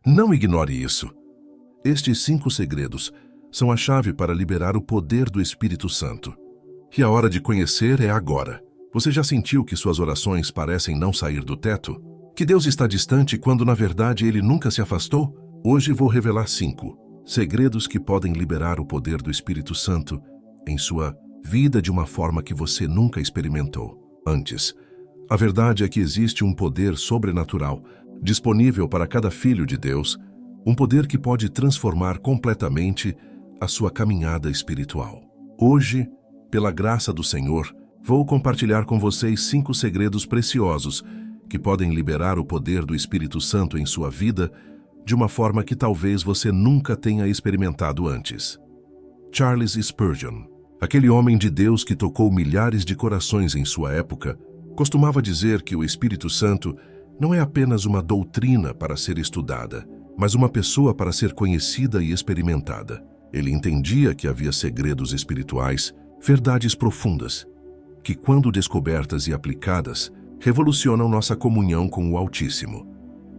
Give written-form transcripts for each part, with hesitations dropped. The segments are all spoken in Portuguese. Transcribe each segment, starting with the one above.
Não ignore isso. Estes 5 segredos são a chave para liberar o poder do Espírito Santo. E a hora de conhecer é agora. Você já sentiu que suas orações parecem não sair do teto? Que Deus está distante quando, na verdade, Ele nunca se afastou? Hoje vou revelar 5 segredos que podem liberar o poder do Espírito Santo em sua vida de uma forma que você nunca experimentou antes. A verdade é que existe um poder sobrenatural disponível para cada filho de Deus, um poder que pode transformar completamente a sua caminhada espiritual. Hoje, pela graça do Senhor, vou compartilhar com vocês 5 segredos preciosos que podem liberar o poder do Espírito Santo em sua vida de uma forma que talvez você nunca tenha experimentado antes. Charles Spurgeon, aquele homem de Deus que tocou milhares de corações em sua época, costumava dizer que o Espírito Santo não é apenas uma doutrina para ser estudada, mas uma pessoa para ser conhecida e experimentada. Ele entendia que havia segredos espirituais, verdades profundas, que, quando descobertas e aplicadas, revolucionam nossa comunhão com o Altíssimo.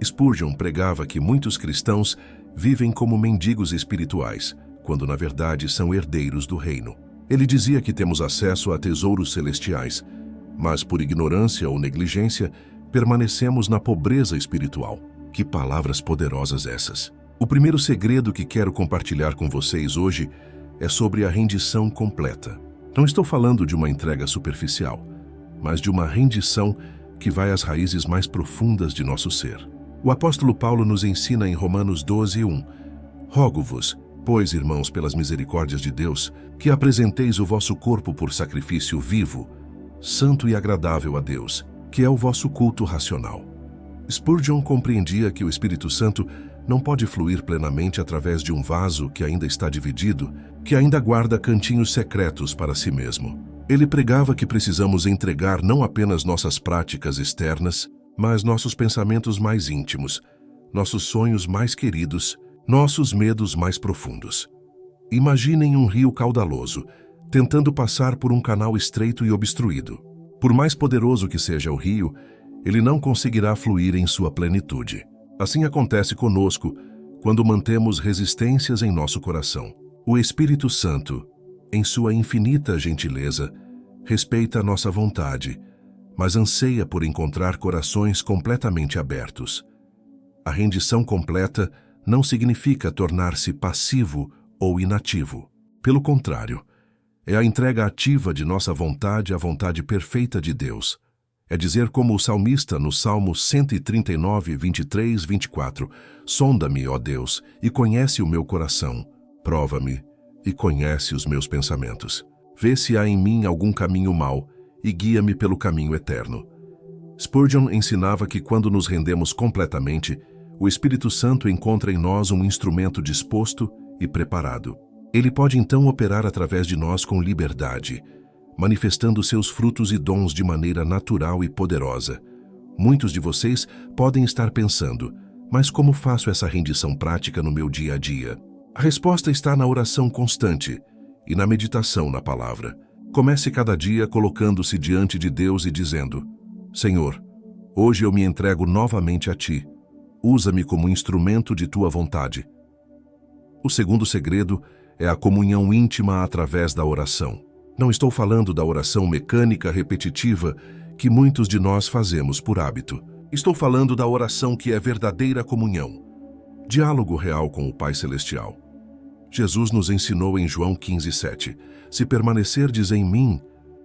Spurgeon pregava que muitos cristãos vivem como mendigos espirituais, quando na verdade são herdeiros do reino. Ele dizia que temos acesso a tesouros celestiais, mas por ignorância ou negligência, permanecemos na pobreza espiritual. Que palavras poderosas essas! O primeiro segredo que quero compartilhar com vocês hoje é sobre a rendição completa. Não estou falando de uma entrega superficial, mas de uma rendição que vai às raízes mais profundas de nosso ser. O apóstolo Paulo nos ensina em Romanos 12:1: Rogo-vos, pois, irmãos, pelas misericórdias de Deus, que apresenteis o vosso corpo por sacrifício vivo, santo e agradável a Deus, que é o vosso culto racional. Spurgeon compreendia que o Espírito Santo não pode fluir plenamente através de um vaso que ainda está dividido, que ainda guarda cantinhos secretos para si mesmo. Ele pregava que precisamos entregar não apenas nossas práticas externas, mas nossos pensamentos mais íntimos, nossos sonhos mais queridos, nossos medos mais profundos. Imaginem um rio caudaloso, tentando passar por um canal estreito e obstruído. Por mais poderoso que seja o rio, ele não conseguirá fluir em sua plenitude. Assim acontece conosco quando mantemos resistências em nosso coração. O Espírito Santo, em sua infinita gentileza, respeita a nossa vontade, mas anseia por encontrar corações completamente abertos. A rendição completa não significa tornar-se passivo ou inativo. Pelo contrário, é a entrega ativa de nossa vontade à vontade perfeita de Deus. É dizer como o salmista no Salmo 139, 23, 24, Sonda-me, ó Deus, e conhece o meu coração. Prova-me e conhece os meus pensamentos. Vê se há em mim algum caminho mau e guia-me pelo caminho eterno. Spurgeon ensinava que quando nos rendemos completamente, o Espírito Santo encontra em nós um instrumento disposto e preparado. Ele pode então operar através de nós com liberdade, manifestando seus frutos e dons de maneira natural e poderosa. Muitos de vocês podem estar pensando, mas como faço essa rendição prática no meu dia a dia? A resposta está na oração constante e na meditação na palavra. Comece cada dia colocando-se diante de Deus e dizendo: Senhor, hoje eu me entrego novamente a Ti. Usa-me como instrumento de Tua vontade. O segundo segredo é a comunhão íntima através da oração. Não estou falando da oração mecânica repetitiva que muitos de nós fazemos por hábito. Estou falando da oração que é verdadeira comunhão, diálogo real com o Pai Celestial. Jesus nos ensinou em João 15:7, se permanecerdes em mim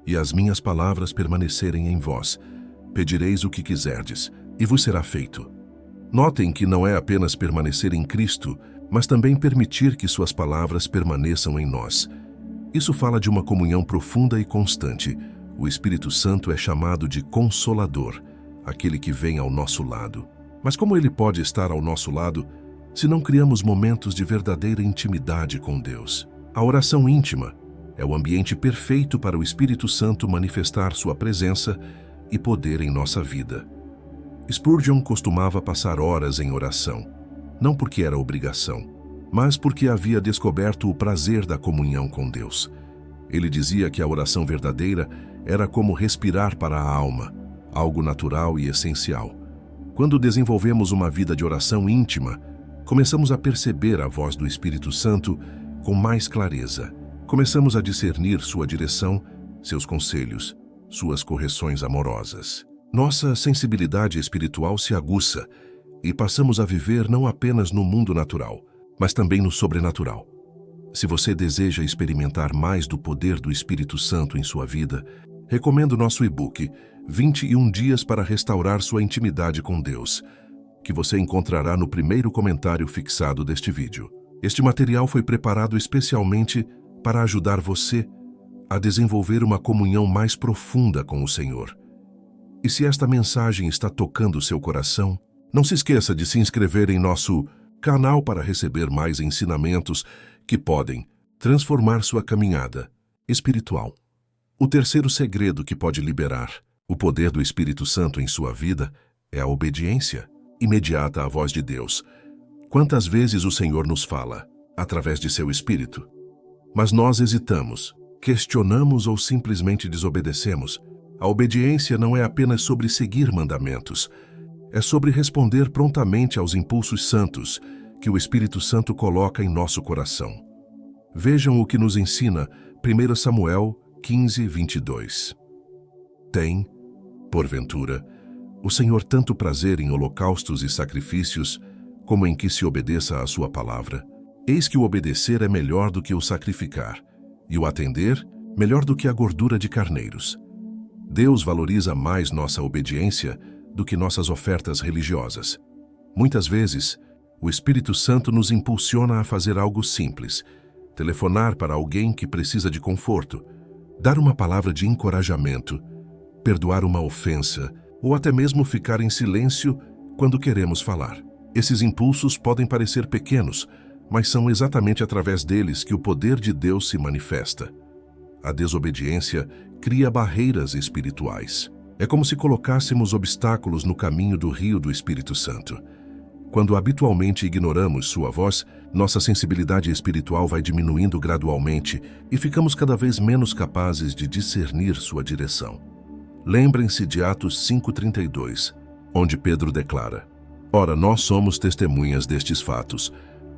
e as minhas palavras permanecerem em vós, pedireis o que quiserdes e vos será feito. Notem que não é apenas permanecer em Cristo, mas também permitir que suas palavras permaneçam em nós. Isso fala de uma comunhão profunda e constante. O Espírito Santo é chamado de Consolador, aquele que vem ao nosso lado. Mas como ele pode estar ao nosso lado se não criamos momentos de verdadeira intimidade com Deus? A oração íntima é o ambiente perfeito para o Espírito Santo manifestar sua presença e poder em nossa vida. Spurgeon costumava passar horas em oração, não porque era obrigação, mas porque havia descoberto o prazer da comunhão com Deus. Ele dizia que a oração verdadeira era como respirar para a alma, algo natural e essencial. Quando desenvolvemos uma vida de oração íntima, começamos a perceber a voz do Espírito Santo com mais clareza. Começamos a discernir sua direção, seus conselhos, suas correções amorosas. Nossa sensibilidade espiritual se aguça e passamos a viver não apenas no mundo natural, mas também no sobrenatural. Se você deseja experimentar mais do poder do Espírito Santo em sua vida, recomendo nosso e-book 21 Dias para Restaurar Sua Intimidade com Deus, que você encontrará no primeiro comentário fixado deste vídeo. Este material foi preparado especialmente para ajudar você a desenvolver uma comunhão mais profunda com o Senhor. E se esta mensagem está tocando seu coração, não se esqueça de se inscrever em nosso canal para receber mais ensinamentos que podem transformar sua caminhada espiritual. O terceiro segredo que pode liberar o poder do Espírito Santo em sua vida é a obediência imediata à voz de Deus. Quantas vezes o Senhor nos fala através de seu Espírito, mas nós hesitamos, questionamos ou simplesmente desobedecemos. A obediência não é apenas sobre seguir mandamentos, é sobre responder prontamente aos impulsos santos que o Espírito Santo coloca em nosso coração. Vejam o que nos ensina 1 Samuel 15, 22. Tem, porventura, o Senhor tanto prazer em holocaustos e sacrifícios, como em que se obedeça à sua palavra. Eis que o obedecer é melhor do que o sacrificar, e o atender melhor do que a gordura de carneiros. Deus valoriza mais nossa obediência do que nossas ofertas religiosas. Muitas vezes, o Espírito Santo nos impulsiona a fazer algo simples: telefonar para alguém que precisa de conforto, dar uma palavra de encorajamento, perdoar uma ofensa, ou até mesmo ficar em silêncio quando queremos falar. Esses impulsos podem parecer pequenos, mas são exatamente através deles que o poder de Deus se manifesta. A desobediência cria barreiras espirituais. É como se colocássemos obstáculos no caminho do rio do Espírito Santo. Quando habitualmente ignoramos sua voz, nossa sensibilidade espiritual vai diminuindo gradualmente e ficamos cada vez menos capazes de discernir sua direção. Lembrem-se de Atos 5,32, onde Pedro declara: Ora, nós somos testemunhas destes fatos,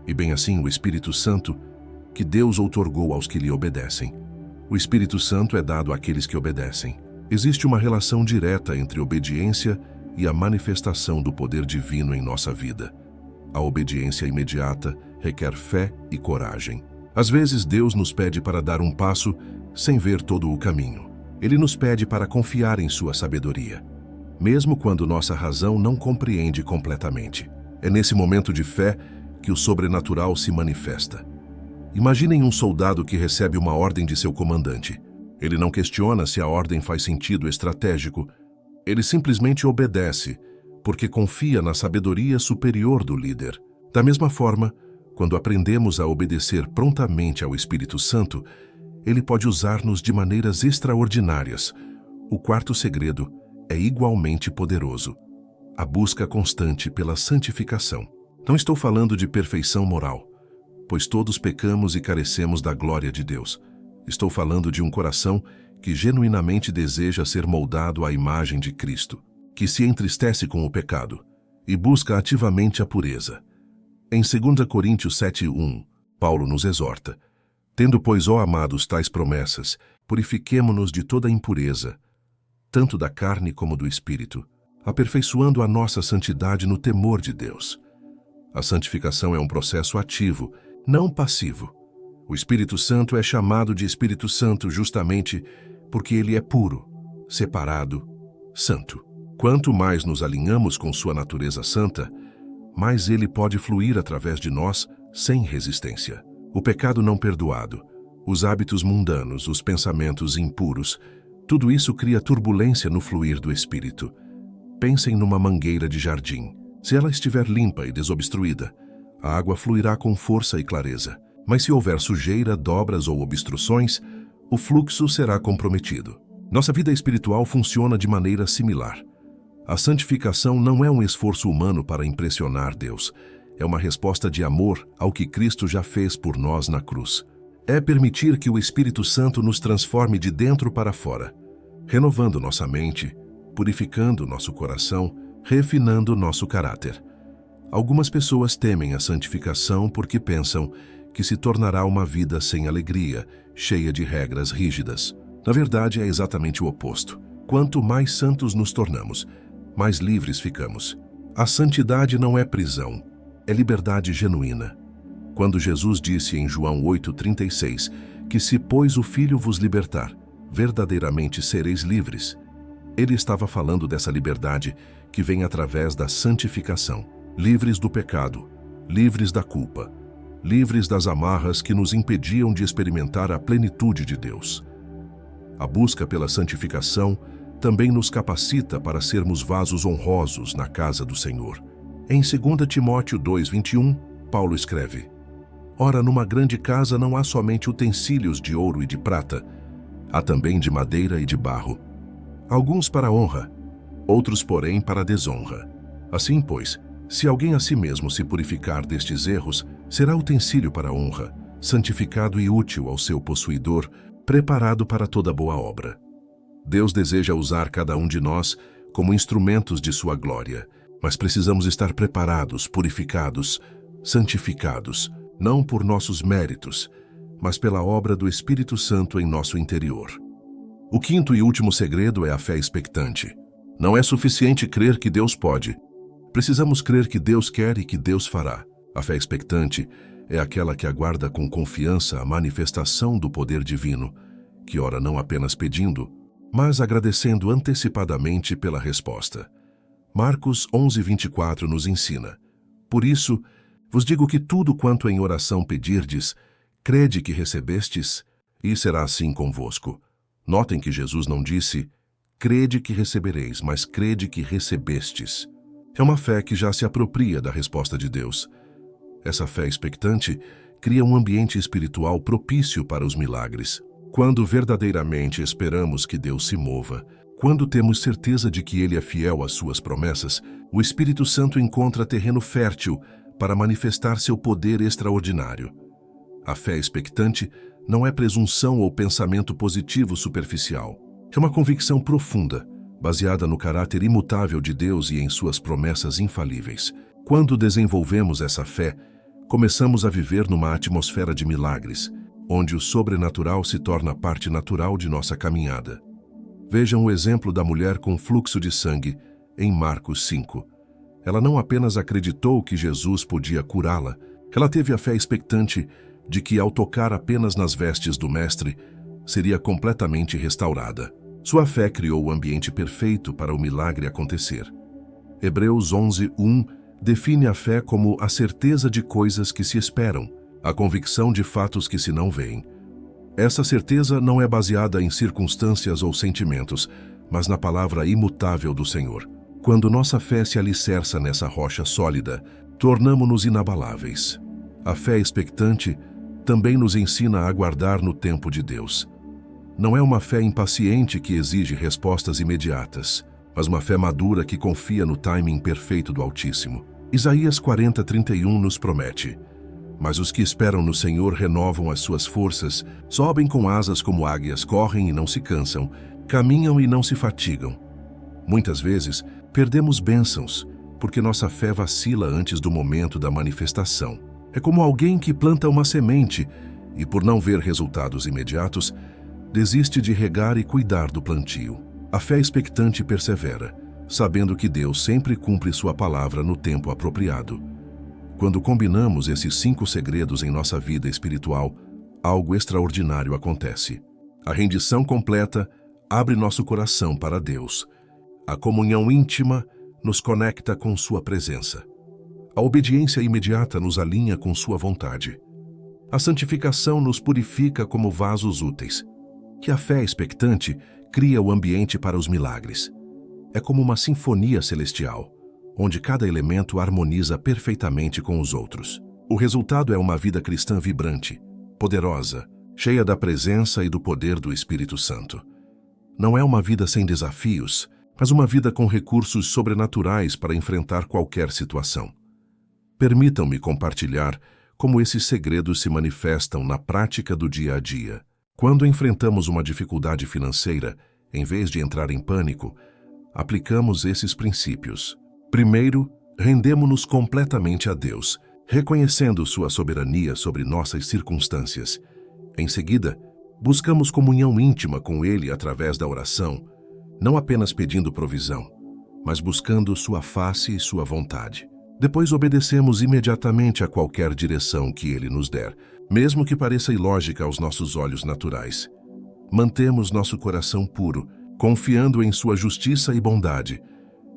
e bem assim o Espírito Santo, que Deus outorgou aos que lhe obedecem. O Espírito Santo é dado àqueles que obedecem. Existe uma relação direta entre obediência e a manifestação do poder divino em nossa vida. A obediência imediata requer fé e coragem. Às vezes Deus nos pede para dar um passo sem ver todo o caminho. Ele nos pede para confiar em sua sabedoria, mesmo quando nossa razão não compreende completamente. É nesse momento de fé que o sobrenatural se manifesta. Imaginem um soldado que recebe uma ordem de seu comandante. Ele não questiona se a ordem faz sentido estratégico. Ele simplesmente obedece, porque confia na sabedoria superior do líder. Da mesma forma, quando aprendemos a obedecer prontamente ao Espírito Santo, ele pode usar-nos de maneiras extraordinárias. O quarto segredo é igualmente poderoso: a busca constante pela santificação. Não estou falando de perfeição moral, pois todos pecamos e carecemos da glória de Deus. Estou falando de um coração que genuinamente deseja ser moldado à imagem de Cristo, que se entristece com o pecado e busca ativamente a pureza. Em 2 Coríntios 7:1, Paulo nos exorta: Tendo, pois, ó amados, tais promessas, purifiquemo-nos de toda impureza, tanto da carne como do espírito, aperfeiçoando a nossa santidade no temor de Deus. A santificação é um processo ativo, não passivo. O Espírito Santo é chamado de Espírito Santo justamente porque ele é puro, separado, santo. Quanto mais nos alinhamos com sua natureza santa, mais ele pode fluir através de nós sem resistência. O pecado não perdoado, os hábitos mundanos, os pensamentos impuros, tudo isso cria turbulência no fluir do Espírito. Pensem numa mangueira de jardim. Se ela estiver limpa e desobstruída, a água fluirá com força e clareza. Mas se houver sujeira, dobras ou obstruções, o fluxo será comprometido. Nossa vida espiritual funciona de maneira similar. A santificação não é um esforço humano para impressionar Deus. É uma resposta de amor ao que Cristo já fez por nós na cruz. É permitir que o Espírito Santo nos transforme de dentro para fora, renovando nossa mente, purificando nosso coração, refinando nosso caráter. Algumas pessoas temem a santificação porque pensam que se tornará uma vida sem alegria, cheia de regras rígidas. Na verdade, é exatamente o oposto. Quanto mais santos nos tornamos, mais livres ficamos. A santidade não é prisão, é liberdade genuína. Quando Jesus disse em João 8,36 que se, pois, o Filho vos libertar, verdadeiramente sereis livres, ele estava falando dessa liberdade que vem através da santificação. Livres do pecado, livres da culpa, livres das amarras que nos impediam de experimentar a plenitude de Deus. A busca pela santificação também nos capacita para sermos vasos honrosos na casa do Senhor. Em 2 Timóteo 2,21, Paulo escreve: Ora, numa grande casa não há somente utensílios de ouro e de prata, há também de madeira e de barro, alguns para honra, outros, porém, para desonra. Assim, pois, se alguém a si mesmo se purificar destes erros, será utensílio para honra, santificado e útil ao seu possuidor, preparado para toda boa obra. Deus deseja usar cada um de nós como instrumentos de sua glória, mas precisamos estar preparados, purificados, santificados, não por nossos méritos, mas pela obra do Espírito Santo em nosso interior. O quinto e último segredo é a fé expectante. Não é suficiente crer que Deus pode. Precisamos crer que Deus quer e que Deus fará. A fé expectante é aquela que aguarda com confiança a manifestação do poder divino, que ora não apenas pedindo, mas agradecendo antecipadamente pela resposta. Marcos 11:24 nos ensina: Por isso, vos digo que tudo quanto em oração pedirdes, crede que recebestes, e será assim convosco. Notem que Jesus não disse, crede que recebereis, mas crede que recebestes. É uma fé que já se apropria da resposta de Deus. Essa fé expectante cria um ambiente espiritual propício para os milagres. Quando verdadeiramente esperamos que Deus se mova, quando temos certeza de que Ele é fiel às suas promessas, o Espírito Santo encontra terreno fértil para manifestar seu poder extraordinário. A fé expectante não é presunção ou pensamento positivo superficial. É uma convicção profunda, baseada no caráter imutável de Deus e em suas promessas infalíveis. Quando desenvolvemos essa fé, começamos a viver numa atmosfera de milagres, onde o sobrenatural se torna parte natural de nossa caminhada. Vejam o exemplo da mulher com fluxo de sangue em Marcos 5. Ela não apenas acreditou que Jesus podia curá-la, ela teve a fé expectante de que, ao tocar apenas nas vestes do Mestre, seria completamente restaurada. Sua fé criou o ambiente perfeito para o milagre acontecer. Hebreus 11:1 define a fé como a certeza de coisas que se esperam, a convicção de fatos que se não veem. Essa certeza não é baseada em circunstâncias ou sentimentos, mas na palavra imutável do Senhor. Quando nossa fé se alicerça nessa rocha sólida, tornamo-nos inabaláveis. A fé expectante também nos ensina a aguardar no tempo de Deus. Não é uma fé impaciente que exige respostas imediatas, mas uma fé madura que confia no timing perfeito do Altíssimo. Isaías 40:31 nos promete: Mas os que esperam no Senhor renovam as suas forças, sobem com asas como águias, correm e não se cansam, caminham e não se fatigam. Muitas vezes, perdemos bênçãos, porque nossa fé vacila antes do momento da manifestação. É como alguém que planta uma semente e, por não ver resultados imediatos, desiste de regar e cuidar do plantio. A fé expectante persevera, sabendo que Deus sempre cumpre sua palavra no tempo apropriado. Quando combinamos esses 5 segredos em nossa vida espiritual, algo extraordinário acontece. A rendição completa abre nosso coração para Deus. A comunhão íntima nos conecta com sua presença. A obediência imediata nos alinha com sua vontade. A santificação nos purifica como vasos úteis. E a fé expectante cria o ambiente para os milagres. É como uma sinfonia celestial, onde cada elemento harmoniza perfeitamente com os outros. O resultado é uma vida cristã vibrante, poderosa, cheia da presença e do poder do Espírito Santo. Não é uma vida sem desafios, mas uma vida com recursos sobrenaturais para enfrentar qualquer situação. Permitam-me compartilhar como esses segredos se manifestam na prática do dia a dia. Quando enfrentamos uma dificuldade financeira, em vez de entrar em pânico, aplicamos esses princípios. Primeiro, Rendemo-nos completamente a Deus, reconhecendo sua soberania sobre nossas circunstâncias. Em seguida, buscamos comunhão íntima com Ele através da oração, não apenas pedindo provisão, mas buscando sua face e sua vontade. Depois obedecemos imediatamente a qualquer direção que Ele nos der, mesmo que pareça ilógica aos nossos olhos naturais. Mantemos nosso coração puro, confiando em sua justiça e bondade,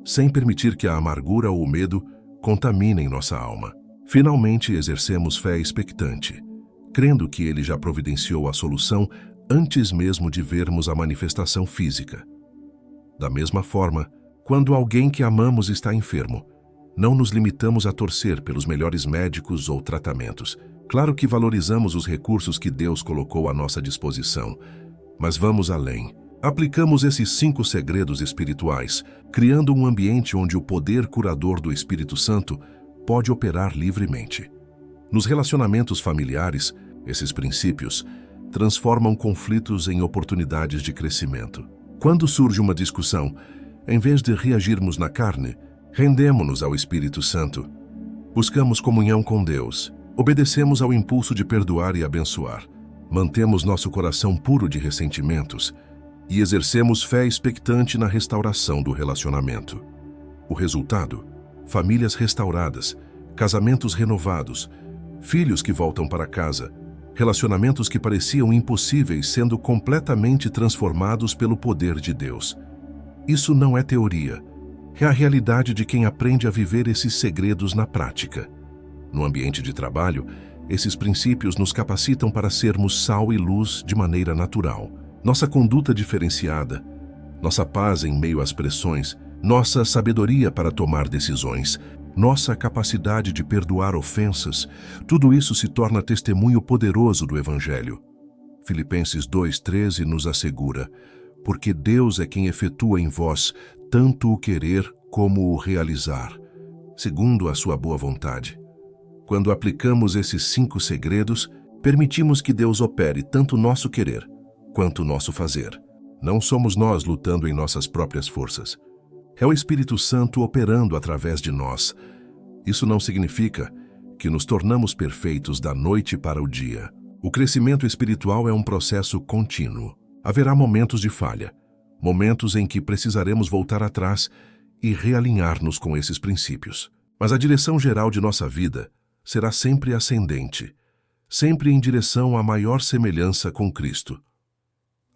sem permitir que a amargura ou o medo contaminem nossa alma. Finalmente, exercemos fé expectante, crendo que Ele já providenciou a solução antes mesmo de vermos a manifestação física. Da mesma forma, quando alguém que amamos está enfermo, não nos limitamos a torcer pelos melhores médicos ou tratamentos. Claro que valorizamos os recursos que Deus colocou à nossa disposição, mas vamos além. Aplicamos esses 5 segredos espirituais, criando um ambiente onde o poder curador do Espírito Santo pode operar livremente. Nos relacionamentos familiares, esses princípios transformam conflitos em oportunidades de crescimento. Quando surge uma discussão, em vez de reagirmos na carne, rendemo-nos ao Espírito Santo. Buscamos comunhão com Deus, obedecemos ao impulso de perdoar e abençoar, mantemos nosso coração puro de ressentimentos e exercemos fé expectante na restauração do relacionamento. O resultado? Famílias restauradas, casamentos renovados, filhos que voltam para casa, relacionamentos que pareciam impossíveis sendo completamente transformados pelo poder de Deus. Isso não é teoria, é a realidade de quem aprende a viver esses segredos na prática. No ambiente de trabalho, esses princípios nos capacitam para sermos sal e luz de maneira natural. Nossa conduta diferenciada, nossa paz em meio às pressões, nossa sabedoria para tomar decisões, nossa capacidade de perdoar ofensas, tudo isso se torna testemunho poderoso do Evangelho. Filipenses 2:13 nos assegura: porque Deus é quem efetua em vós tanto o querer como o realizar, segundo a sua boa vontade. Quando aplicamos esses 5 segredos, permitimos que Deus opere tanto o nosso querer quanto o nosso fazer. Não somos nós lutando em nossas próprias forças. É o Espírito Santo operando através de nós. Isso não significa que nos tornamos perfeitos da noite para o dia. O crescimento espiritual é um processo contínuo. Haverá momentos de falha, momentos em que precisaremos voltar atrás e realinhar-nos com esses princípios. Mas a direção geral de nossa vida será sempre ascendente, sempre em direção à maior semelhança com Cristo.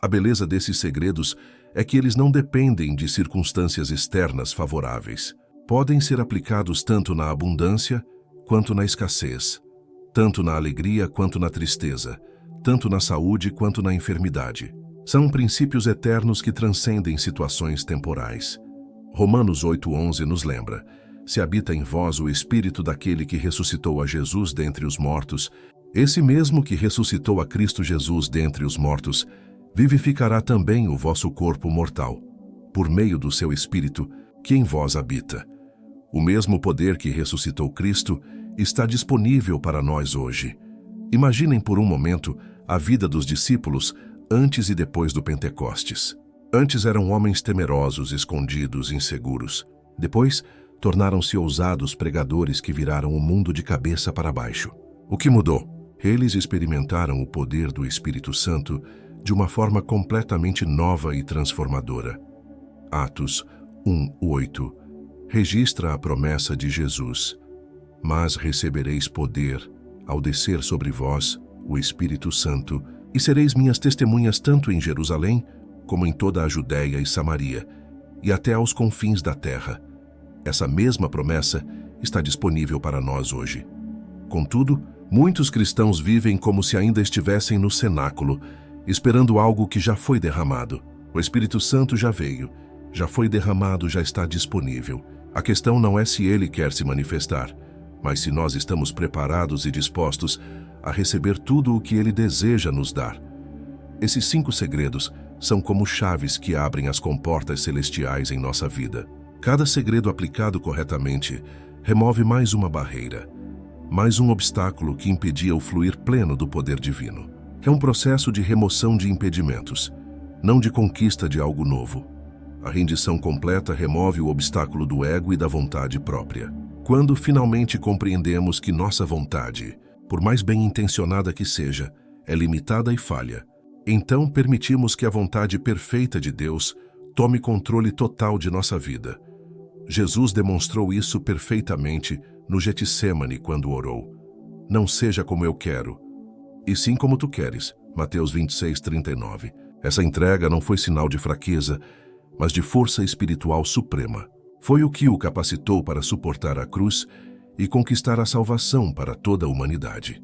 A beleza desses segredos é que eles não dependem de circunstâncias externas favoráveis. Podem ser aplicados tanto na abundância quanto na escassez, tanto na alegria quanto na tristeza, tanto na saúde quanto na enfermidade. São princípios eternos que transcendem situações temporais. Romanos 8:11 nos lembra: se habita em vós o Espírito daquele que ressuscitou a Jesus dentre os mortos, esse mesmo que ressuscitou a Cristo Jesus dentre os mortos, vivificará também o vosso corpo mortal, por meio do seu Espírito que em vós habita. O mesmo poder que ressuscitou Cristo está disponível para nós hoje. Imaginem por um momento a vida dos discípulos antes e depois do Pentecostes. Antes eram homens temerosos, escondidos, inseguros. Depois, tornaram-se ousados pregadores que viraram o mundo de cabeça para baixo. O que mudou? Eles experimentaram o poder do Espírito Santo de uma forma completamente nova e transformadora. Atos 1:8 registra a promessa de Jesus: mas recebereis poder ao descer sobre vós o Espírito Santo, e sereis minhas testemunhas tanto em Jerusalém, como em toda a Judéia e Samaria, e até aos confins da terra. Essa mesma promessa está disponível para nós hoje. Contudo, muitos cristãos vivem como se ainda estivessem no cenáculo, esperando algo que já foi derramado. O Espírito Santo já veio, já foi derramado, já está disponível. A questão não é se ele quer se manifestar, mas se nós estamos preparados e dispostos a receber tudo o que ele deseja nos dar. Esses 5 segredos são como chaves que abrem as comportas celestiais em nossa vida. Cada segredo aplicado corretamente remove mais uma barreira, mais um obstáculo que impedia o fluir pleno do poder divino. É um processo de remoção de impedimentos, não de conquista de algo novo. A rendição completa remove o obstáculo do ego e da vontade própria. Quando finalmente compreendemos que nossa vontade, por mais bem intencionada que seja, é limitada e falha, então permitimos que a vontade perfeita de Deus tome controle total de nossa vida. Jesus demonstrou isso perfeitamente no Getsêmani quando orou: "Não seja como eu quero, e sim como tu queres." Mateus 26:39. Essa entrega não foi sinal de fraqueza, mas de força espiritual suprema. Foi o que o capacitou para suportar a cruz e conquistar a salvação para toda a humanidade.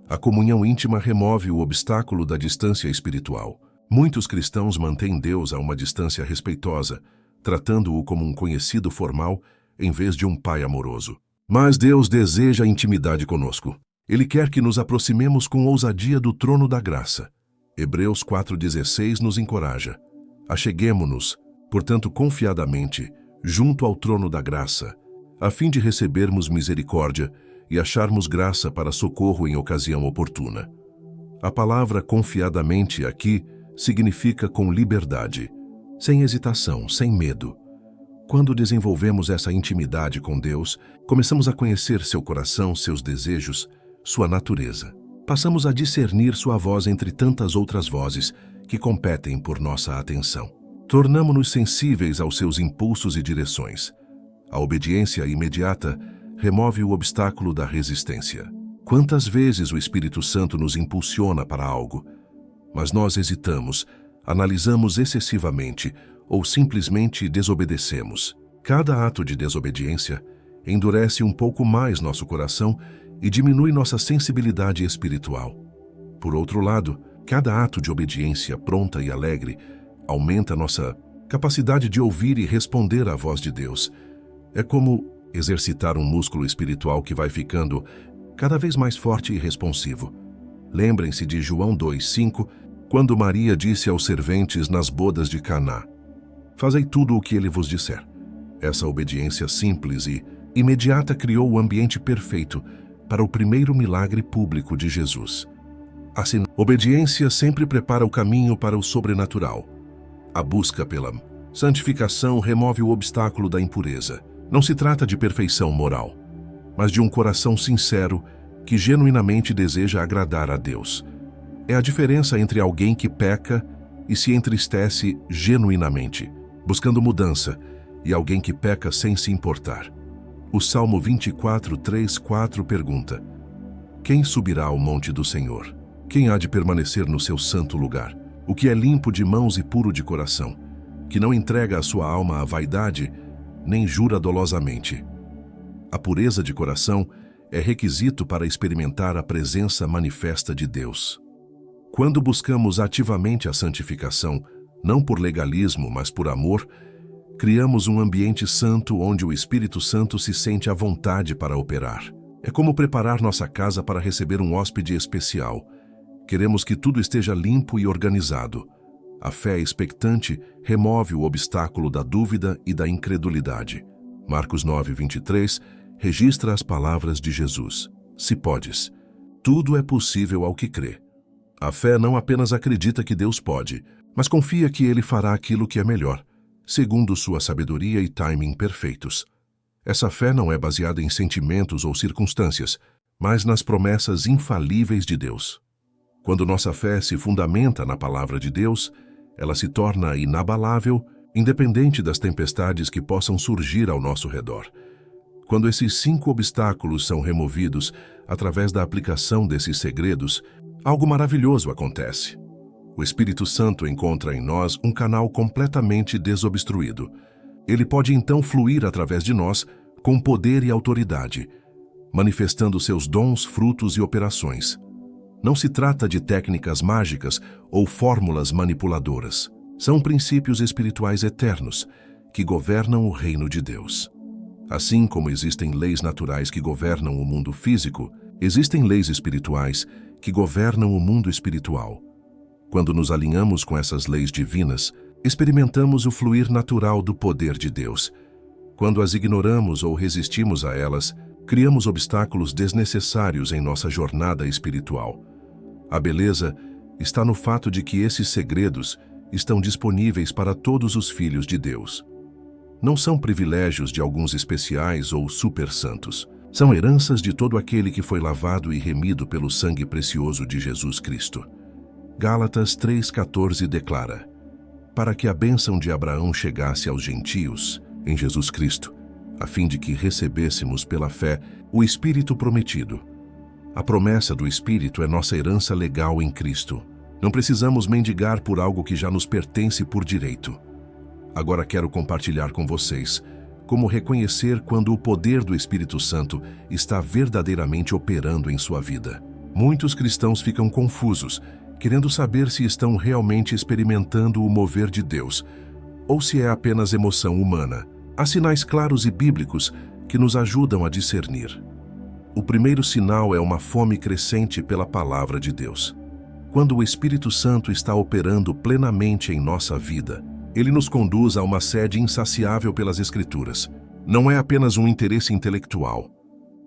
A comunhão íntima remove o obstáculo da distância espiritual. Muitos cristãos mantêm Deus a uma distância respeitosa, tratando-o como um conhecido formal em vez de um pai amoroso. Mas Deus deseja intimidade conosco. Ele quer que nos aproximemos com ousadia do trono da graça. Hebreus 4:16 nos encoraja: "Acheguemo-nos, portanto, confiadamente, junto ao trono da graça, a fim de recebermos misericórdia e acharmos graça para socorro em ocasião oportuna." A palavra confiadamente aqui significa com liberdade, sem hesitação, sem medo. Quando desenvolvemos essa intimidade com Deus, começamos a conhecer seu coração, seus desejos, sua natureza. Passamos a discernir sua voz entre tantas outras vozes que competem por nossa atenção. Tornamo-nos sensíveis aos seus impulsos e direções. A obediência imediata remove o obstáculo da resistência. Quantas vezes o Espírito Santo nos impulsiona para algo, mas nós hesitamos, analisamos excessivamente ou simplesmente desobedecemos. Cada ato de desobediência endurece um pouco mais nosso coração e diminui nossa sensibilidade espiritual. Por outro lado, cada ato de obediência pronta e alegre aumenta nossa capacidade de ouvir e responder à voz de Deus. É como exercitar um músculo espiritual que vai ficando cada vez mais forte e responsivo. Lembrem-se de João 2:5, quando Maria disse aos serventes nas bodas de Caná: "Fazei tudo o que ele vos disser." Essa obediência simples e imediata criou o ambiente perfeito para o primeiro milagre público de Jesus. Assim, obediência sempre prepara o caminho para o sobrenatural. A busca pela santificação remove o obstáculo da impureza. Não se trata de perfeição moral, mas de um coração sincero que genuinamente deseja agradar a Deus. É a diferença entre alguém que peca e se entristece genuinamente, buscando mudança, e alguém que peca sem se importar. O Salmo 24:3-4 pergunta: "Quem subirá ao monte do Senhor? Quem há de permanecer no seu santo lugar? O que é limpo de mãos e puro de coração, que não entrega a sua alma à vaidade, nem jura dolosamente." A pureza de coração é requisito para experimentar a presença manifesta de Deus. Quando buscamos ativamente a santificação, não por legalismo, mas por amor, criamos um ambiente santo onde o Espírito Santo se sente à vontade para operar. É como preparar nossa casa para receber um hóspede especial. Queremos que tudo esteja limpo e organizado. A fé expectante remove o obstáculo da dúvida e da incredulidade. Marcos 9:23 registra as palavras de Jesus: "Se podes, tudo é possível ao que crê." A fé não apenas acredita que Deus pode, mas confia que Ele fará aquilo que é melhor, segundo sua sabedoria e timing perfeitos. Essa fé não é baseada em sentimentos ou circunstâncias, mas nas promessas infalíveis de Deus. Quando nossa fé se fundamenta na palavra de Deus, ela se torna inabalável, independente das tempestades que possam surgir ao nosso redor. Quando esses 5 obstáculos são removidos através da aplicação desses segredos, algo maravilhoso acontece. O Espírito Santo encontra em nós um canal completamente desobstruído. Ele pode então fluir através de nós com poder e autoridade, manifestando seus dons, frutos e operações. Não se trata de técnicas mágicas ou fórmulas manipuladoras. São princípios espirituais eternos que governam o reino de Deus. Assim como existem leis naturais que governam o mundo físico, existem leis espirituais que governam o mundo espiritual. Quando nos alinhamos com essas leis divinas, experimentamos o fluir natural do poder de Deus. Quando as ignoramos ou resistimos a elas, criamos obstáculos desnecessários em nossa jornada espiritual. A beleza está no fato de que esses segredos estão disponíveis para todos os filhos de Deus. não são privilégios de alguns especiais ou super santos. São heranças de todo aquele que foi lavado e remido pelo sangue precioso de Jesus Cristo. Gálatas 3,14 declara: para que a bênção de Abraão chegasse aos gentios, em Jesus Cristo, a fim de que recebêssemos pela fé o Espírito prometido. A promessa do Espírito é nossa herança legal em Cristo. Não precisamos mendigar por algo que já nos pertence por direito. Agora quero compartilhar com vocês como reconhecer quando o poder do Espírito Santo está verdadeiramente operando em sua vida. Muitos cristãos ficam confusos, querendo saber se estão realmente experimentando o mover de Deus, ou se é apenas emoção humana. Há sinais claros e bíblicos que nos ajudam a discernir. O primeiro sinal é uma fome crescente pela palavra de Deus. Quando o Espírito Santo está operando plenamente em nossa vida, ele nos conduz a uma sede insaciável pelas Escrituras. Não é apenas um interesse intelectual,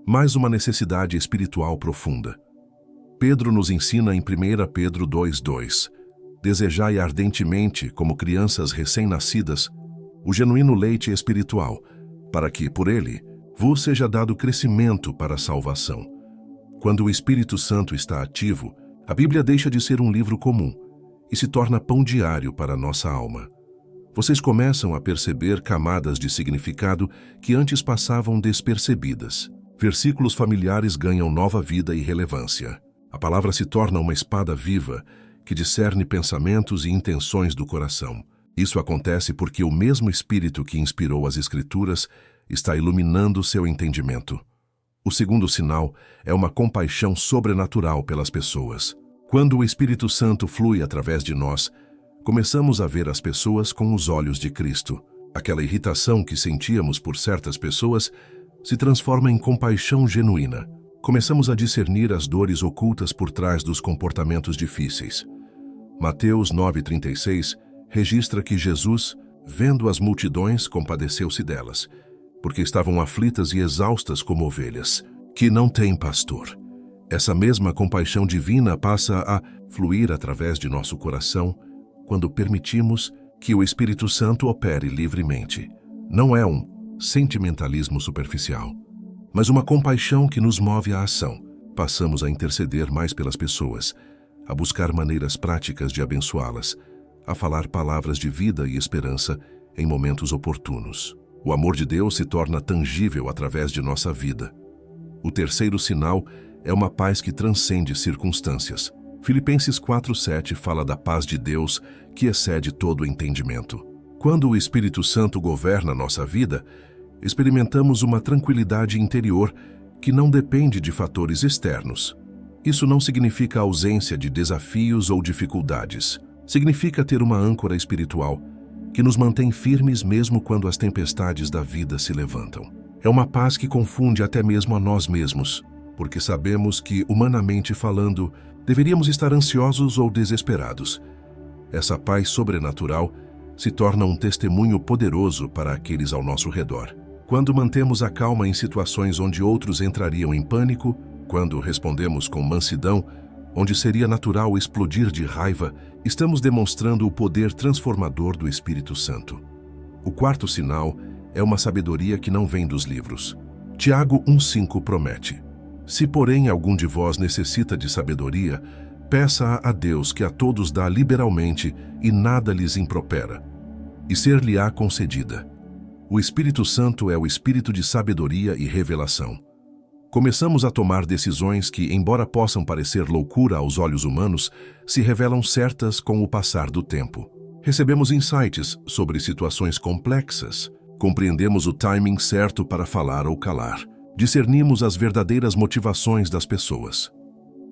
mas uma necessidade espiritual profunda. Pedro nos ensina em 1 Pedro 2,2: desejai ardentemente, como crianças recém-nascidas, o genuíno leite espiritual, para que, por ele, vos seja dado crescimento para a salvação. Quando o Espírito Santo está ativo, a Bíblia deixa de ser um livro comum e se torna pão diário para a nossa alma. Vocês começam a perceber camadas de significado que antes passavam despercebidas. Versículos familiares ganham nova vida e relevância. A palavra se torna uma espada viva que discerne pensamentos e intenções do coração. Isso acontece porque o mesmo Espírito que inspirou as Escrituras está iluminando seu entendimento. O segundo sinal é uma compaixão sobrenatural pelas pessoas. Quando o Espírito Santo flui através de nós, começamos a ver as pessoas com os olhos de Cristo. Aquela irritação que sentíamos por certas pessoas se transforma em compaixão genuína. Começamos a discernir as dores ocultas por trás dos comportamentos difíceis. Mateus 9,36 registra que Jesus, vendo as multidões, compadeceu-se delas, porque estavam aflitas e exaustas como ovelhas, que não têm pastor. Essa mesma compaixão divina passa a fluir através de nosso coração quando permitimos que o Espírito Santo opere livremente. Não é um sentimentalismo superficial, mas uma compaixão que nos move à ação. Passamos a interceder mais pelas pessoas, a buscar maneiras práticas de abençoá-las, a falar palavras de vida e esperança em momentos oportunos. O amor de Deus se torna tangível através de nossa vida. O terceiro sinal é uma paz que transcende circunstâncias. Filipenses 4,7 fala da paz de Deus que excede todo o entendimento. Quando o Espírito Santo governa nossa vida, experimentamos uma tranquilidade interior que não depende de fatores externos. Isso não significa ausência de desafios ou dificuldades. Significa ter uma âncora espiritual que nos mantém firmes mesmo quando as tempestades da vida se levantam. É uma paz que confunde até mesmo a nós mesmos, porque sabemos que, humanamente falando, deveríamos estar ansiosos ou desesperados. Essa paz sobrenatural se torna um testemunho poderoso para aqueles ao nosso redor. Quando mantemos a calma em situações onde outros entrariam em pânico, quando respondemos com mansidão, onde seria natural explodir de raiva, estamos demonstrando o poder transformador do Espírito Santo. O quarto sinal é uma sabedoria que não vem dos livros. Tiago 1,5 promete: se, porém, algum de vós necessita de sabedoria, peça a Deus que a todos dá liberalmente e nada lhes impropera, e ser-lhe-á concedida. O Espírito Santo é o espírito de sabedoria e revelação. Começamos a tomar decisões que, embora possam parecer loucura aos olhos humanos, se revelam certas com o passar do tempo. Recebemos insights sobre situações complexas, compreendemos o timing certo para falar ou calar, discernimos as verdadeiras motivações das pessoas.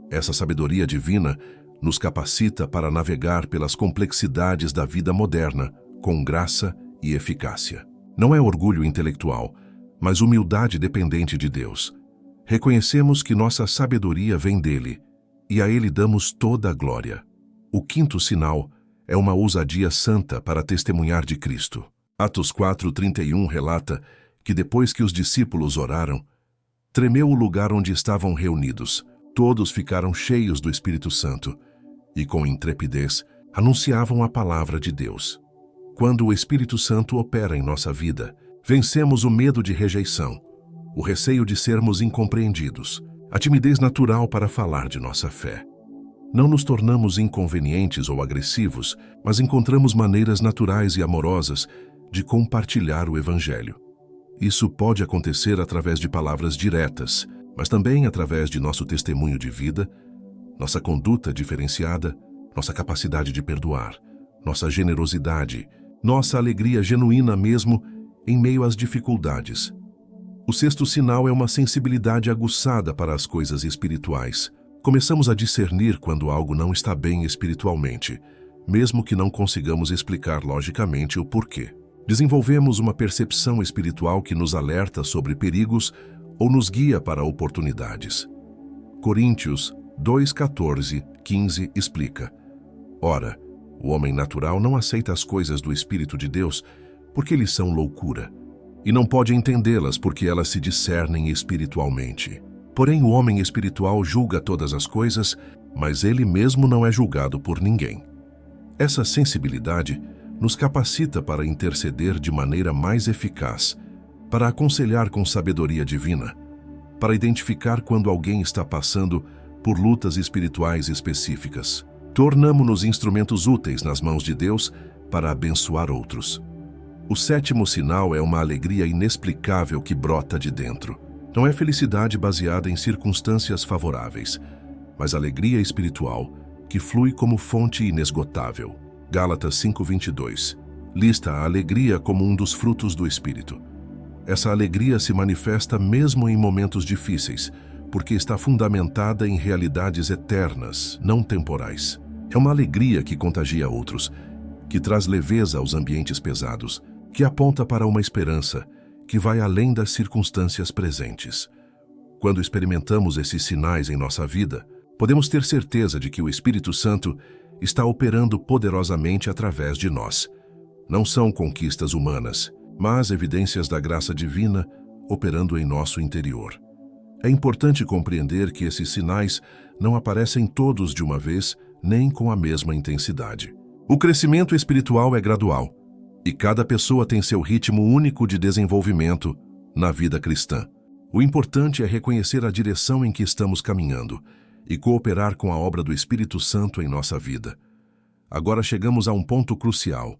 Essa sabedoria divina nos capacita para navegar pelas complexidades da vida moderna com graça e eficácia. Não é orgulho intelectual, mas humildade dependente de Deus. Reconhecemos que nossa sabedoria vem dele, e a ele damos toda a glória. O quinto sinal é uma ousadia santa para testemunhar de Cristo. Atos 4:31 relata que depois que os discípulos oraram, tremeu o lugar onde estavam reunidos. Todos ficaram cheios do Espírito Santo e, com intrepidez, anunciavam a palavra de Deus. Quando o Espírito Santo opera em nossa vida, vencemos o medo de rejeição, o receio de sermos incompreendidos, a timidez natural para falar de nossa fé. Não nos tornamos inconvenientes ou agressivos, mas encontramos maneiras naturais e amorosas de compartilhar o Evangelho. Isso pode acontecer através de palavras diretas, mas também através de nosso testemunho de vida, nossa conduta diferenciada, nossa capacidade de perdoar, nossa generosidade, nossa alegria genuína mesmo em meio às dificuldades. O sexto sinal é uma sensibilidade aguçada para as coisas espirituais. Começamos a discernir quando algo não está bem espiritualmente, mesmo que não consigamos explicar logicamente o porquê. Desenvolvemos uma percepção espiritual que nos alerta sobre perigos ou nos guia para oportunidades. Coríntios 2:14, 15 explica: Ora, o homem natural não aceita as coisas do Espírito de Deus porque lhes são loucura, e não pode entendê-las porque elas se discernem espiritualmente. Porém, o homem espiritual julga todas as coisas, mas ele mesmo não é julgado por ninguém. Essa sensibilidade nos capacita para interceder de maneira mais eficaz, para aconselhar com sabedoria divina, para identificar quando alguém está passando por lutas espirituais específicas. Tornamo-nos instrumentos úteis nas mãos de Deus para abençoar outros. O sétimo sinal é uma alegria inexplicável que brota de dentro. Não é felicidade baseada em circunstâncias favoráveis, mas alegria espiritual que flui como fonte inesgotável. Gálatas 5:22 lista a alegria como um dos frutos do Espírito. Essa alegria se manifesta mesmo em momentos difíceis, porque está fundamentada em realidades eternas, não temporais. É uma alegria que contagia outros, que traz leveza aos ambientes pesados, que aponta para uma esperança que vai além das circunstâncias presentes. Quando experimentamos esses sinais em nossa vida, podemos ter certeza de que o Espírito Santo está operando poderosamente através de nós. Não são conquistas humanas, mas evidências da graça divina operando em nosso interior. É importante compreender que esses sinais não aparecem todos de uma vez, nem com a mesma intensidade. O crescimento espiritual é gradual, e cada pessoa tem seu ritmo único de desenvolvimento na vida cristã. O importante é reconhecer a direção em que estamos caminhando e cooperar com a obra do Espírito Santo em nossa vida. Agora chegamos a um ponto crucial: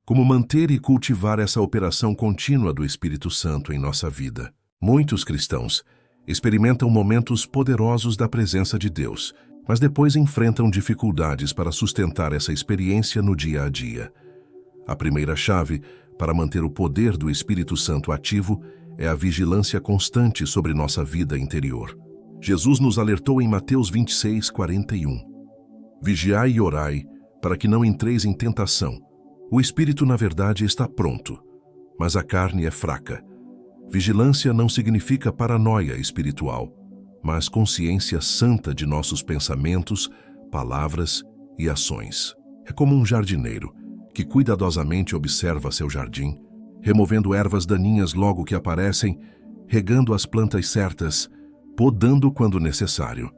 como manter e cultivar essa operação contínua do Espírito Santo em nossa vida. Muitos cristãos experimentam momentos poderosos da presença de Deus, mas depois enfrentam dificuldades para sustentar essa experiência no dia a dia. A primeira chave para manter o poder do Espírito Santo ativo é a vigilância constante sobre nossa vida interior. Jesus nos alertou em Mateus 26:41. Vigiai e orai, para que não entreis em tentação. O espírito, na verdade, está pronto, mas a carne é fraca. Vigilância não significa paranoia espiritual, mas consciência santa de nossos pensamentos, palavras e ações. É como um jardineiro que cuidadosamente observa seu jardim, removendo ervas daninhas logo que aparecem, regando as plantas certas, podando quando necessário.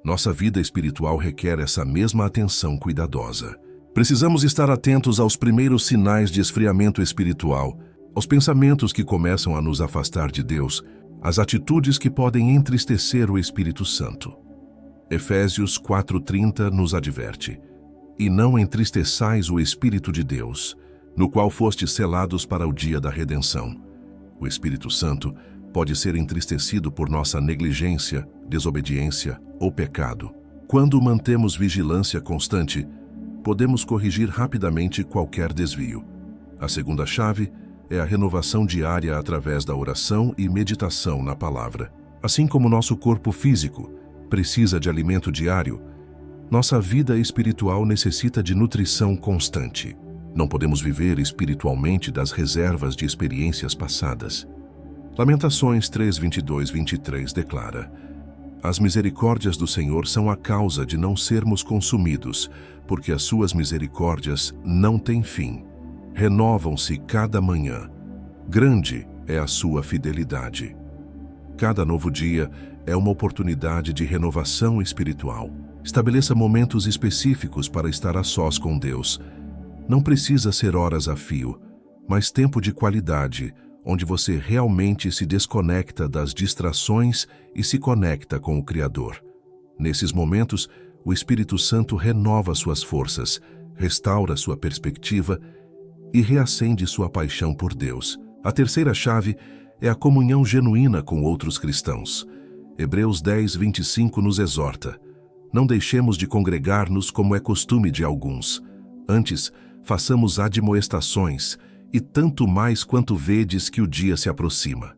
Nossa vida espiritual requer essa mesma atenção cuidadosa. Precisamos estar atentos aos primeiros sinais de esfriamento espiritual, aos pensamentos que começam a nos afastar de Deus, às atitudes que podem entristecer o Espírito Santo. Efésios 4:30 nos adverte: E não entristeçais o Espírito de Deus, no qual fostes selados para o dia da redenção. O Espírito Santo pode ser entristecido por nossa negligência, desobediência ou pecado. Quando mantemos vigilância constante, podemos corrigir rapidamente qualquer desvio. A segunda chave é a renovação diária através da oração e meditação na palavra. Assim como nosso corpo físico precisa de alimento diário, nossa vida espiritual necessita de nutrição constante. Não podemos viver espiritualmente das reservas de experiências passadas. Lamentações 3:22-23 declara: As misericórdias do Senhor são a causa de não sermos consumidos, porque as suas misericórdias não têm fim. Renovam-se cada manhã. Grande é a sua fidelidade. Cada novo dia é uma oportunidade de renovação espiritual. Estabeleça momentos específicos para estar a sós com Deus. Não precisa ser horas a fio, mas tempo de qualidade, onde você realmente se desconecta das distrações e se conecta com o Criador. Nesses momentos, o Espírito Santo renova suas forças, restaura sua perspectiva e reacende sua paixão por Deus. A terceira chave é a comunhão genuína com outros cristãos. Hebreus 10, 25 nos exorta: não deixemos de congregar-nos como é costume de alguns. Antes, façamos admoestações, e tanto mais quanto vedes que o dia se aproxima.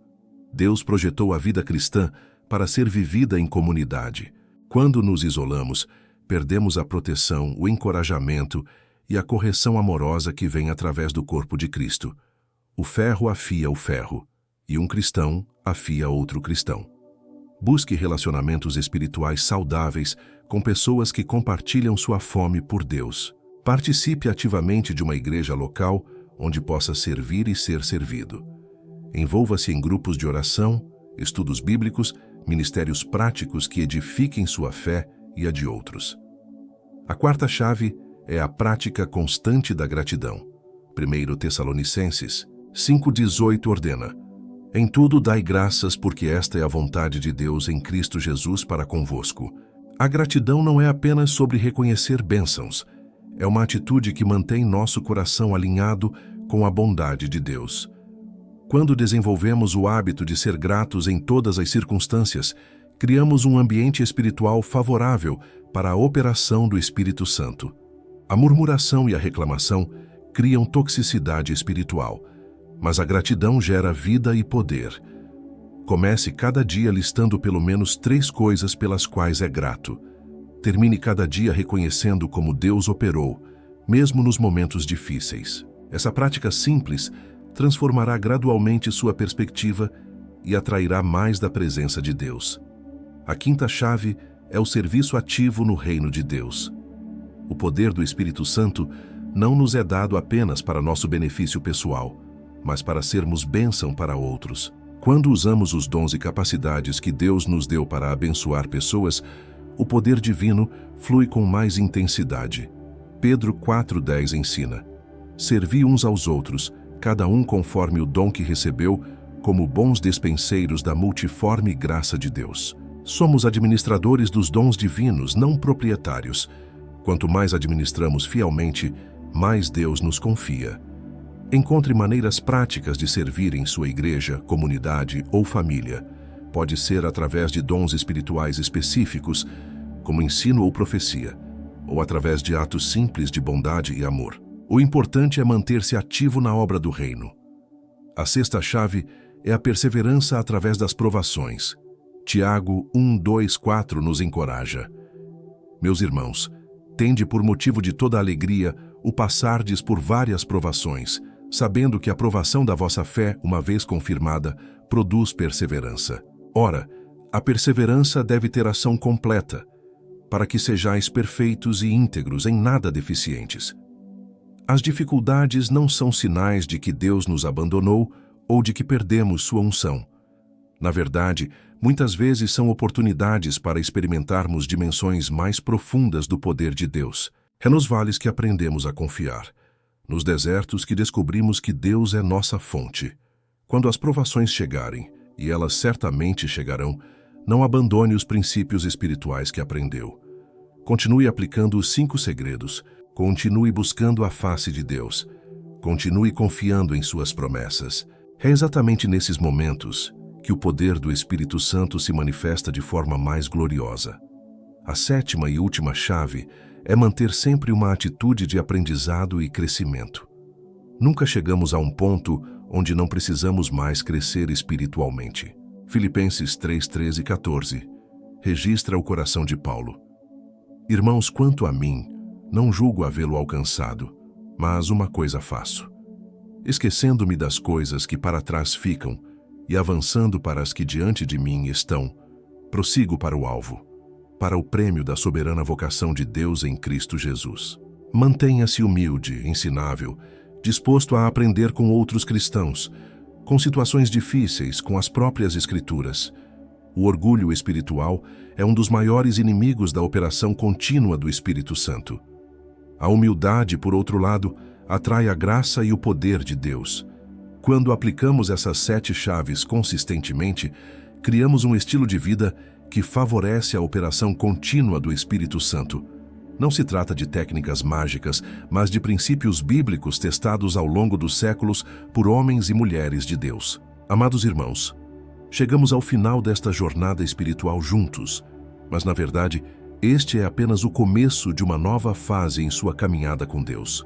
Deus projetou a vida cristã para ser vivida em comunidade. Quando nos isolamos, perdemos a proteção, o encorajamento e a correção amorosa que vem através do corpo de Cristo. O ferro afia o ferro, e um cristão afia outro cristão. Busque relacionamentos espirituais saudáveis com pessoas que compartilham sua fome por Deus. Participe ativamente de uma igreja local onde possa servir e ser servido. Envolva-se em grupos de oração, estudos bíblicos, ministérios práticos que edifiquem sua fé e a de outros. A quarta chave é a prática constante da gratidão. 1 Tessalonicenses 5,18 ordena: em tudo dai graças, porque esta é a vontade de Deus em Cristo Jesus para convosco. A gratidão não é apenas sobre reconhecer bênçãos, é uma atitude que mantém nosso coração alinhado com a bondade de Deus. Quando desenvolvemos o hábito de ser gratos em todas as circunstâncias, criamos um ambiente espiritual favorável para a operação do Espírito Santo. A murmuração e a reclamação criam toxicidade espiritual, mas a gratidão gera vida e poder. Comece cada dia listando pelo menos 3 coisas pelas quais é grato. Termine cada dia reconhecendo como Deus operou, mesmo nos momentos difíceis. Essa prática simples transformará gradualmente sua perspectiva e atrairá mais da presença de Deus. A quinta chave é o serviço ativo no reino de Deus. O poder do Espírito Santo não nos é dado apenas para nosso benefício pessoal, mas para sermos bênção para outros. Quando usamos os dons e capacidades que Deus nos deu para abençoar pessoas, o poder divino flui com mais intensidade. Pedro 4,10 ensina: servi uns aos outros, cada um conforme o dom que recebeu, como bons despenseiros da multiforme graça de Deus. Somos administradores dos dons divinos, não proprietários. Quanto mais administramos fielmente, mais Deus nos confia. Encontre maneiras práticas de servir em sua igreja, comunidade ou família. Pode ser através de dons espirituais específicos, como ensino ou profecia, ou através de atos simples de bondade e amor. O importante é manter-se ativo na obra do reino. A sexta chave é a perseverança através das provações. Tiago 1:2-4 nos encoraja: meus irmãos, tende por motivo de toda alegria o passardes por várias provações, sabendo que a provação da vossa fé, uma vez confirmada, produz perseverança. Ora, a perseverança deve ter ação completa, para que sejais perfeitos e íntegros, em nada deficientes. As dificuldades não são sinais de que Deus nos abandonou ou de que perdemos sua unção. Na verdade, muitas vezes são oportunidades para experimentarmos dimensões mais profundas do poder de Deus. É nos vales que aprendemos a confiar, nos desertos que descobrimos que Deus é nossa fonte. Quando as provações chegarem, e elas certamente chegarão, não abandone os princípios espirituais que aprendeu. Continue aplicando os 5 segredos, continue buscando a face de Deus, continue confiando em suas promessas. É exatamente nesses momentos que o poder do Espírito Santo se manifesta de forma mais gloriosa. A sétima e última chave é manter sempre uma atitude de aprendizado e crescimento. Nunca chegamos a um ponto onde não precisamos mais crescer espiritualmente. Filipenses 3:13 e 14 registra o coração de Paulo. Irmãos, quanto a mim, não julgo havê-lo alcançado, mas uma coisa faço: esquecendo-me das coisas que para trás ficam e avançando para as que diante de mim estão, prossigo para o alvo, para o prêmio da soberana vocação de Deus em Cristo Jesus. Mantenha-se humilde, ensinável, disposto a aprender com outros cristãos, com situações difíceis, com as próprias Escrituras. O orgulho espiritual é um dos maiores inimigos da operação contínua do Espírito Santo. A humildade, por outro lado, atrai a graça e o poder de Deus. Quando aplicamos essas 7 chaves consistentemente, criamos um estilo de vida que favorece a operação contínua do Espírito Santo. Não se trata de técnicas mágicas, mas de princípios bíblicos testados ao longo dos séculos por homens e mulheres de Deus. Amados irmãos, chegamos ao final desta jornada espiritual juntos, mas na verdade, este é apenas o começo de uma nova fase em sua caminhada com Deus.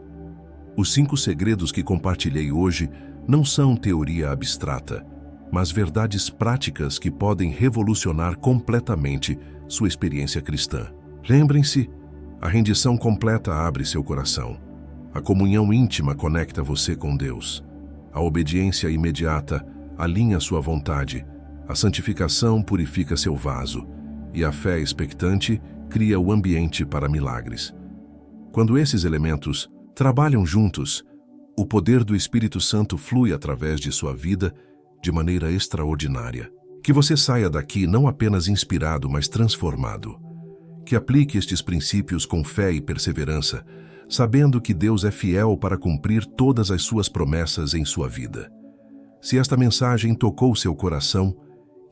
Os 5 segredos que compartilhei hoje não são teoria abstrata, mas verdades práticas que podem revolucionar completamente sua experiência cristã. Lembrem-se, a rendição completa abre seu coração. A comunhão íntima conecta você com Deus. A obediência imediata alinha sua vontade. A santificação purifica seu vaso. E a fé expectante cria o ambiente para milagres. Quando esses elementos trabalham juntos, o poder do Espírito Santo flui através de sua vida de maneira extraordinária. Que você saia daqui não apenas inspirado, mas transformado. Que aplique estes princípios com fé e perseverança, sabendo que Deus é fiel para cumprir todas as suas promessas em sua vida. Se esta mensagem tocou seu coração,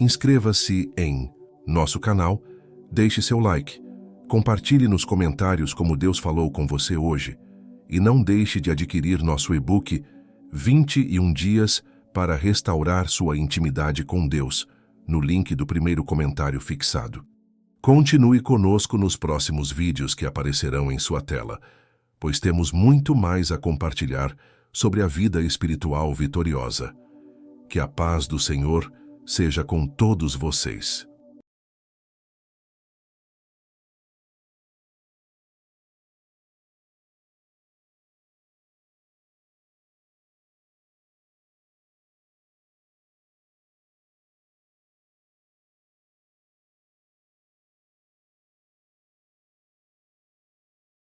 inscreva-se em nosso canal, deixe seu like, compartilhe nos comentários como Deus falou com você hoje e não deixe de adquirir nosso e-book 21 dias para restaurar sua intimidade com Deus, no link do primeiro comentário fixado. Continue conosco nos próximos vídeos que aparecerão em sua tela, pois temos muito mais a compartilhar sobre a vida espiritual vitoriosa. Que a paz do Senhor seja com todos vocês.